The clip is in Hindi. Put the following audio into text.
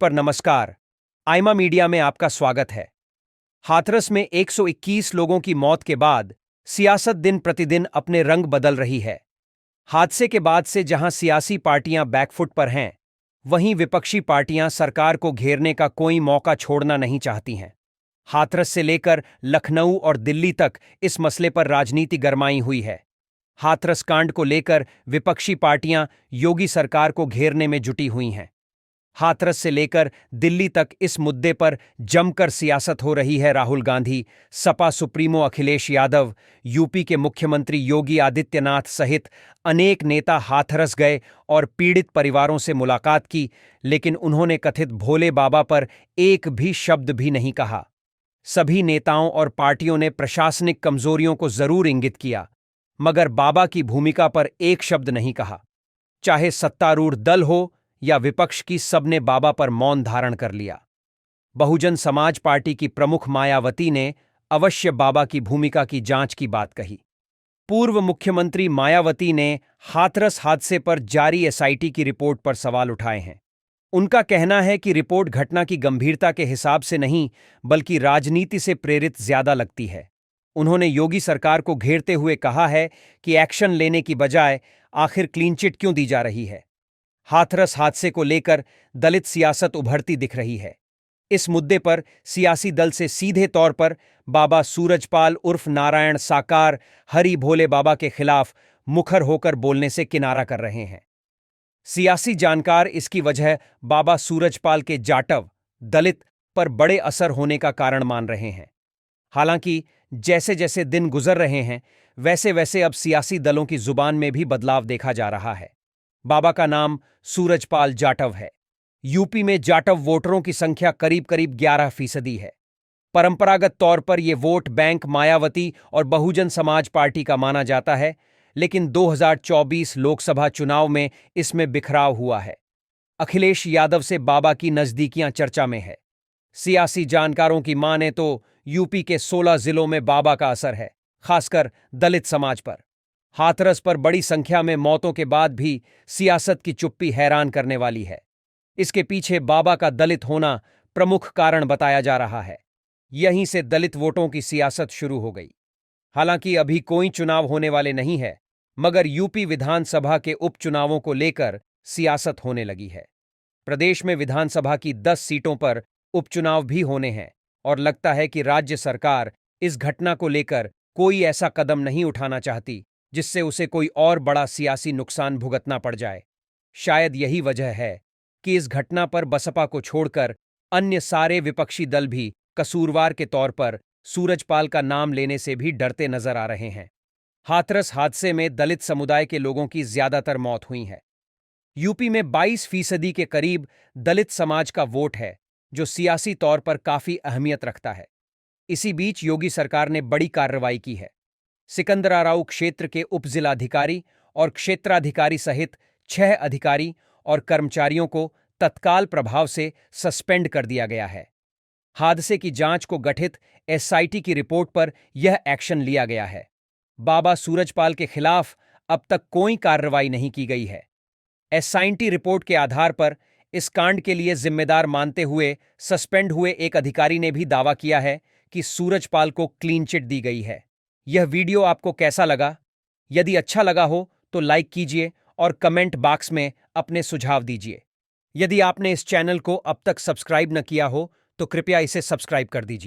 पर नमस्कार। आइमा मीडिया में आपका स्वागत है। हाथरस में 121 लोगों की मौत के बाद सियासत दिन प्रतिदिन अपने रंग बदल रही है। हादसे के बाद से जहां सियासी पार्टियां बैकफुट पर हैं, वहीं विपक्षी पार्टियां सरकार को घेरने का कोई मौका छोड़ना नहीं चाहती हैं। हाथरस से लेकर लखनऊ और दिल्ली तक इस मसले पर राजनीति गरमाई हुई है। हाथरस कांड को लेकर विपक्षी पार्टियां योगी सरकार को घेरने में जुटी हुई हैं। हाथरस से लेकर दिल्ली तक इस मुद्दे पर जमकर सियासत हो रही है। राहुल गांधी, सपा सुप्रीमो अखिलेश यादव, यूपी के मुख्यमंत्री योगी आदित्यनाथ सहित अनेक नेता हाथरस गए और पीड़ित परिवारों से मुलाकात की, लेकिन उन्होंने कथित भोले बाबा पर एक भी शब्द भी नहीं कहा। सभी नेताओं और पार्टियों ने प्रशासनिक कमजोरियों को जरूर इंगित किया, मगर बाबा की भूमिका पर एक शब्द नहीं कहा। चाहे सत्तारूढ़ दल हो या विपक्ष की, सबने बाबा पर मौन धारण कर लिया। बहुजन समाज पार्टी की प्रमुख मायावती ने अवश्य बाबा की भूमिका की जांच की बात कही। पूर्व मुख्यमंत्री मायावती ने हाथरस हादसे पर जारी एसआईटी की रिपोर्ट पर सवाल उठाए हैं। उनका कहना है कि रिपोर्ट घटना की गंभीरता के हिसाब से नहीं, बल्कि राजनीति से प्रेरित ज्यादा लगती है। उन्होंने योगी सरकार को घेरते हुए कहा है कि एक्शन लेने की बजाय आखिर क्लीनचिट क्यों दी जा रही है। हाथरस हादसे को लेकर दलित सियासत उभरती दिख रही है। इस मुद्दे पर सियासी दल से सीधे तौर पर बाबा सूरजपाल उर्फ नारायण साकार हरि भोले बाबा के खिलाफ मुखर होकर बोलने से किनारा कर रहे हैं। सियासी जानकार इसकी वजह बाबा सूरजपाल के जाटव दलित पर बड़े असर होने का कारण मान रहे हैं। हालांकि जैसे जैसे दिन गुजर रहे हैं, वैसे वैसे अब सियासी दलों की जुबान में भी बदलाव देखा जा रहा है। बाबा का नाम सूरजपाल जाटव है। यूपी में जाटव वोटरों की संख्या करीब करीब 11% है। परंपरागत तौर पर यह वोट बैंक मायावती और बहुजन समाज पार्टी का माना जाता है, लेकिन 2024 लोकसभा चुनाव में इसमें बिखराव हुआ है। अखिलेश यादव से बाबा की नजदीकियां चर्चा में है। सियासी जानकारों की माने तो यूपी के 16 जिलों में बाबा का असर है, खासकर दलित समाज पर। हाथरस पर बड़ी संख्या में मौतों के बाद भी सियासत की चुप्पी हैरान करने वाली है। इसके पीछे बाबा का दलित होना प्रमुख कारण बताया जा रहा है। यहीं से दलित वोटों की सियासत शुरू हो गई। हालांकि अभी कोई चुनाव होने वाले नहीं है, मगर यूपी विधानसभा के उपचुनावों को लेकर सियासत होने लगी है। प्रदेश में विधानसभा की 10 सीटों पर उपचुनाव भी होने हैं और लगता है कि राज्य सरकार इस घटना को लेकर कोई ऐसा कदम नहीं उठाना चाहती जिससे उसे कोई और बड़ा सियासी नुकसान भुगतना पड़ जाए। शायद यही वजह है कि इस घटना पर बसपा को छोड़कर अन्य सारे विपक्षी दल भी कसूरवार के तौर पर सूरजपाल का नाम लेने से भी डरते नजर आ रहे हैं। हाथरस हादसे में दलित समुदाय के लोगों की ज्यादातर मौत हुई है। यूपी में 22% के करीब दलित समाज का वोट है, जो सियासी तौर पर काफी अहमियत रखता है। इसी बीच योगी सरकार ने बड़ी कार्रवाई की है। सिकंदराराऊ क्षेत्र के उपजिलाधिकारी और क्षेत्राधिकारी सहित 6 अधिकारी और कर्मचारियों को तत्काल प्रभाव से सस्पेंड कर दिया गया है। हादसे की जांच को गठित एसआईटी की रिपोर्ट पर यह एक्शन लिया गया है। बाबा सूरजपाल के खिलाफ अब तक कोई कार्रवाई नहीं की गई है। एसआईटी रिपोर्ट के आधार पर इस कांड के लिए जिम्मेदार मानते हुए सस्पेंड हुए एक अधिकारी ने भी दावा किया है कि सूरजपाल को क्लीन चिट दी गई है। यह वीडियो आपको कैसा लगा? यदि अच्छा लगा हो तो लाइक कीजिए और कमेंट बॉक्स में अपने सुझाव दीजिए। यदि आपने इस चैनल को अब तक सब्सक्राइब न किया हो तो कृपया इसे सब्सक्राइब कर दीजिए।